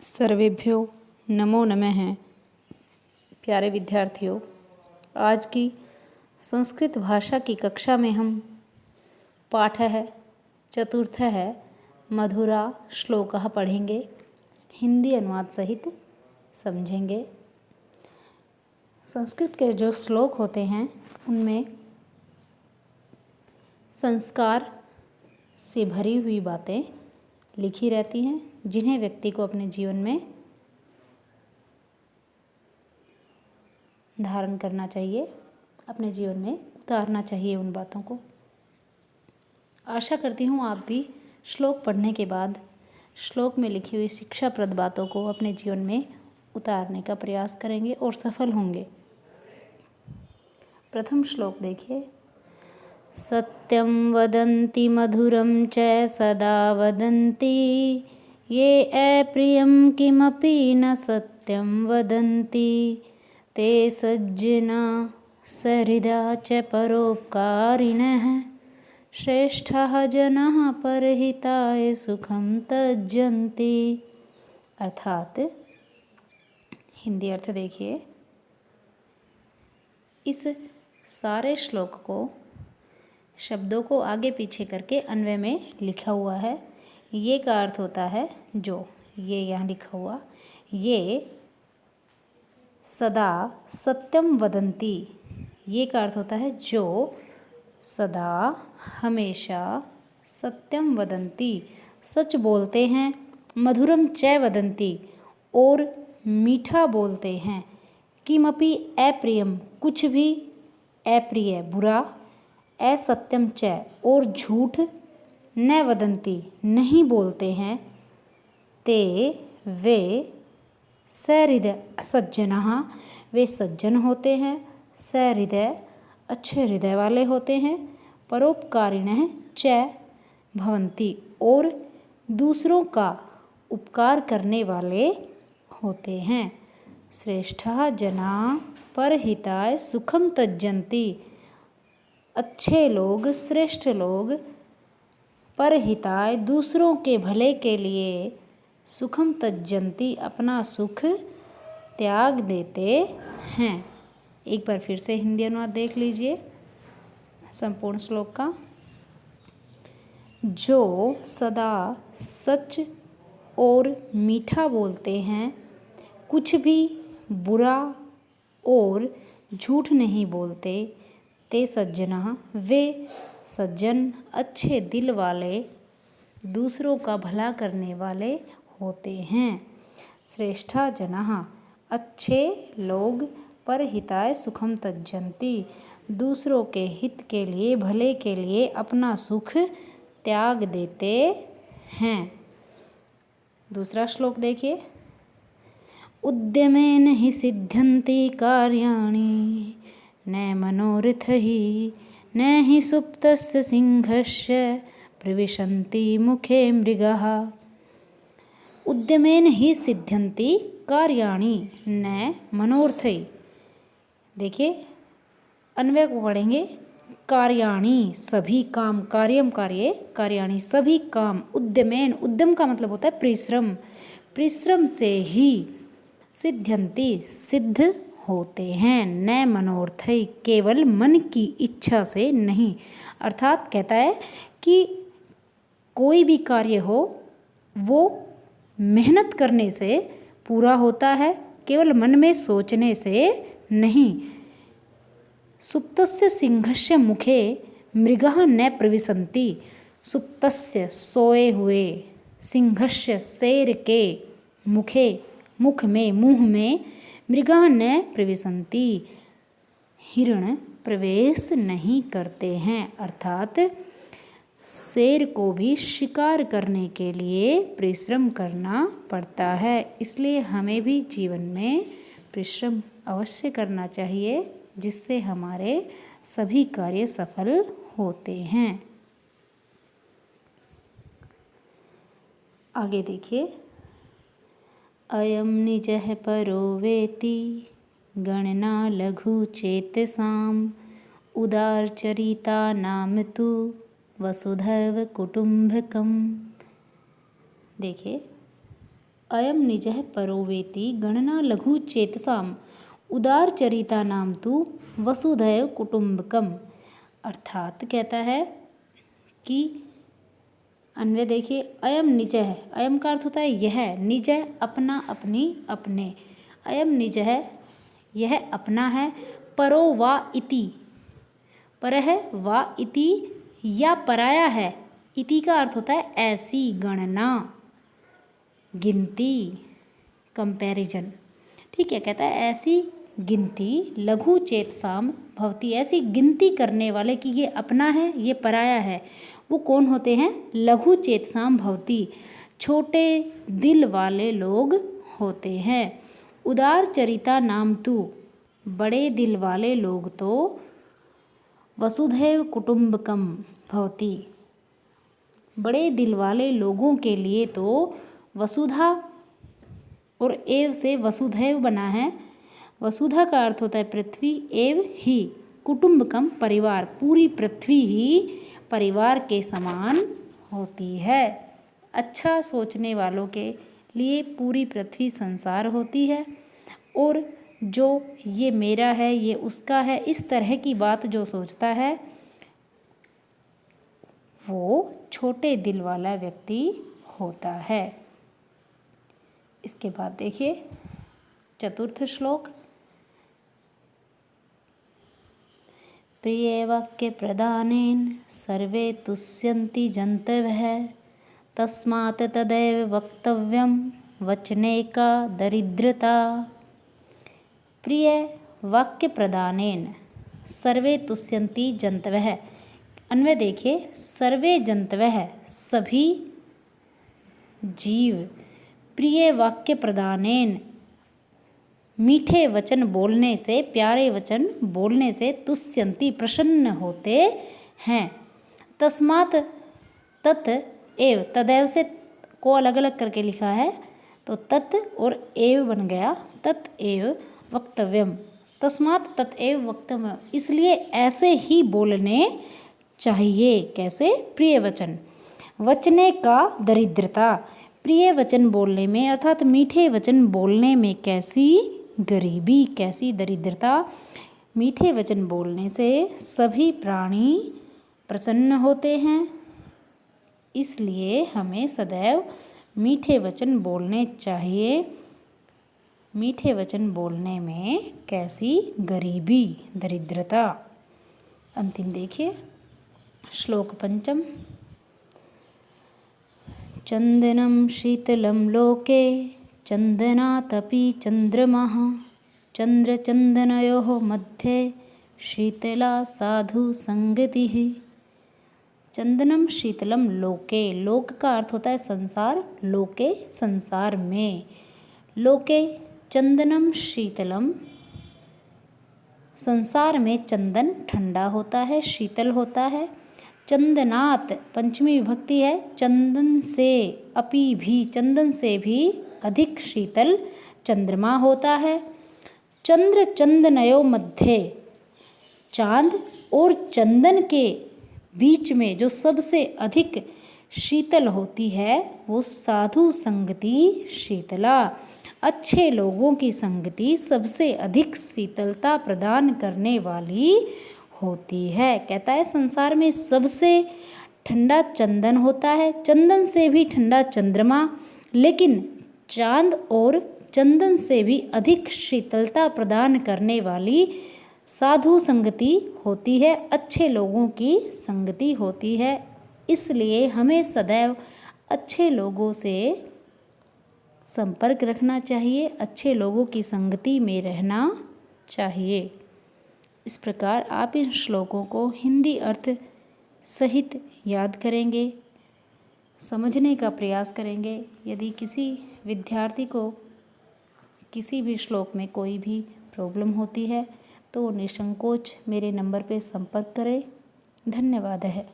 सर्वेभ्यो नमो नमः। प्यारे विद्यार्थियों, आज की संस्कृत भाषा की कक्षा में हम पाठ है चतुर्थ है मधुरा श्लोकः पढ़ेंगे। हिंदी अनुवाद सहित समझेंगे। संस्कृत के जो श्लोक होते हैं उनमें संस्कार से भरी हुई बातें लिखी रहती हैं, जिन्हें व्यक्ति को अपने जीवन में धारण करना चाहिए, अपने जीवन में उतारना चाहिए उन बातों को। आशा करती हूँ आप भी श्लोक पढ़ने के बाद श्लोक में लिखी हुई शिक्षाप्रद बातों को अपने जीवन में उतारने का प्रयास करेंगे और सफल होंगे। प्रथम श्लोक देखिए। सत्यं वदन्ति मधुरं च सदा वदन्ति ये अप्रियं किमपि न सत्यं वदन्ति ते सज्जना सहृदा च परोपकारिणः श्रेष्ठः जनाः परहिताय सुखं त्यजन्ति। अर्थात हिंदी अर्थ देखिए। इस सारे श्लोक को शब्दों को आगे पीछे करके अन्वय में लिखा हुआ है। ये का अर्थ होता है जो, ये यहाँ लिखा हुआ, ये सदा सत्यम वदन्ति, ये का अर्थ होता है जो सदा हमेशा सत्यम वदन्ति सच बोलते हैं, मधुरम च वदन्ति और मीठा बोलते हैं, किमपि अप्रियम कुछ भी अप्रिय बुरा, असत्यम च और झूठ, न वदन्ति नहीं बोलते हैं, ते वे सहृदय सज्जनः वे सज्जन होते हैं, सहृदय अच्छे हृदय वाले होते हैं, परोपकारिणः च भवन्ति और दूसरों का उपकार करने वाले होते हैं। श्रेष्ठः जनाः परहिताय सुखम त्यजन्ति अच्छे लोग, श्रेष्ठ लोग, परहिताय दूसरों के भले के लिए, सुखम त्यजन्ति अपना सुख त्याग देते हैं। एक बार फिर से हिंदी अनुवाद देख लीजिए संपूर्ण श्लोक का। जो सदा सच और मीठा बोलते हैं, कुछ भी बुरा और झूठ नहीं बोलते, ते सज्जना वे सज्जन अच्छे दिल वाले, दूसरों का भला करने वाले होते हैं। श्रेष्ठा जनाः अच्छे लोग, परहिताय सुखम त्यजन्ति दूसरों के हित के लिए, भले के लिए अपना सुख त्याग देते हैं। दूसरा श्लोक देखिए। उद्यमेन हि सिद्ध्यन्ति कार्याणि न मनोरथैः न हि सुप्तस्य सिंहस्य प्रविशन्ति मुखे मृगाः। उद्यमेन हि सिद्ध्यन्ति कार्याणि न मनोरथैः। देखिए अन्वय को पढ़ेंगे। कार्याणि सभी काम, कार्यम कार्ये, कार्याणि सभी काम, उद्यमेन उद्यम का मतलब होता है परिश्रम, परिश्रम से ही सिद्ध्यन्ति सिद्ध होते हैं, न मनोरथै केवल मन की इच्छा से नहीं। अर्थात कहता है कि कोई भी कार्य हो वो मेहनत करने से पूरा होता है, केवल मन में सोचने से नहीं। सुप्तस्य सिंहस्य मुखे मृगः न प्रविशन्ति। सुप्तस्य सोए हुए, सिंहस्य शेर के, मुखे मुख में, मुंह में, मृगः न प्रविशन्ति हिरण प्रवेश नहीं करते हैं। अर्थात शेर को भी शिकार करने के लिए परिश्रम करना पड़ता है, इसलिए हमें भी जीवन में परिश्रम अवश्य करना चाहिए, जिससे हमारे सभी कार्य सफल होते हैं। आगे देखिए। अयम निजः परो वेति गणना लघु चेतसाम उदारचरिता नाम तु वसुधैव कुटुम्बकम। देखिए अयम निजः परो वेति गणना लघु चेतसाम उदार चरिता नाम तु वसुधैव कुटुंबकम। अर्थात कहता है कि अन्वय देखिए, अयम निज है, अयम का अर्थ होता है यह, निज अपना, अपनी, अपने। अयम निज है, यह अपना है, परो वा इति, पर है, वा इति या पराया है। इति का अर्थ होता है ऐसी, गणना, गिनती, कंपैरिजन। ठीक है, कहता है ऐसी गिनती लघु चेतसाम भवती, ऐसी गिनती करने वाले कि ये अपना है, ये पराया है, वो कौन होते हैं? लघु चेतसाम भवती, छोटे दिल वाले लोग होते हैं। उदार चरिता नाम तु, बड़े दिल वाले लोग तो वसुधैव कुटुंबकम भवती, बड़े दिल वाले लोगों के लिए तो वसुधा और एव से वसुधैव बना है। वसुधा का अर्थ होता है पृथ्वी, एव ही कुटुंबकम परिवार, पूरी पृथ्वी ही परिवार के समान होती है। अच्छा सोचने वालों के लिए पूरी पृथ्वी संसार होती है, और जो ये मेरा है, ये उसका है, इस तरह की बात जो सोचता है वो छोटे दिल वाला व्यक्ति होता है। इसके बाद देखिए चतुर्थ श्लोक। प्रिय वाक्य प्रदानेन सर्वे तुष्यन्ति जन्तवः तस्मात् तदैव वक्तव्यं वचने का दरिद्रता। प्रिय वाक्य प्रदानेन सर्वे तुष्यन्ति जन्तवः। अन्वय देखिए, सर्वे जन्तवः सभी जीव प्रिय वाक्य प्रदानेन मीठे वचन बोलने से, प्यारे वचन बोलने से तुष्यन्ति प्रसन्न होते हैं। तस्मात् तत् एव, तदैव से को अलग अलग करके लिखा है तो तत् और एव बन गया, तत् एव वक्तव्यम, तस्मात् तत् एव वक्तव्यम, इसलिए ऐसे ही बोलने चाहिए। कैसे? प्रिय वचन। वचने का दरिद्रता, प्रिय वचन बोलने में अर्थात मीठे वचन बोलने में कैसी गरीबी, कैसी दरिद्रता। मीठे वचन बोलने से सभी प्राणी प्रसन्न होते हैं, इसलिए हमें सदैव मीठे वचन बोलने चाहिए। मीठे वचन बोलने में कैसी गरीबी, दरिद्रता। अंतिम देखिए श्लोक पंचम। चंदनम शीतलम लोके चंदनातपि चंद्रमः चंद्रचंदनयोः मध्ये शीतला साधु संगतिः। चंदनम शीतलम लोके, लोक का अर्थ होता है संसार, लोके संसार में, लोके चंदनम शीतलम, संसार में चंदन ठंडा होता है, शीतल होता है। चंदनात पंचमी विभक्ति है, चंदन से, अपि भी, चंदन से भी अधिक शीतल चंद्रमा होता है। चंद्र चंदनयो मध्य, चांद और चंदन के बीच में जो सबसे अधिक शीतल होती है वो साधु संगति शीतला, अच्छे लोगों की संगति सबसे अधिक शीतलता प्रदान करने वाली होती है। कहता है संसार में सबसे ठंडा चंदन होता है, चंदन से भी ठंडा चंद्रमा, लेकिन चांद और चंदन से भी अधिक शीतलता प्रदान करने वाली साधु संगति होती है, अच्छे लोगों की संगति होती है। इसलिए हमें सदैव अच्छे लोगों से संपर्क रखना चाहिए, अच्छे लोगों की संगति में रहना चाहिए। इस प्रकार आप इन श्लोकों को हिंदी अर्थ सहित याद करेंगे, समझने का प्रयास करेंगे। यदि किसी विद्यार्थी को किसी भी श्लोक में कोई भी प्रॉब्लम होती है तो निसंकोच मेरे नंबर पर संपर्क करें। धन्यवाद है।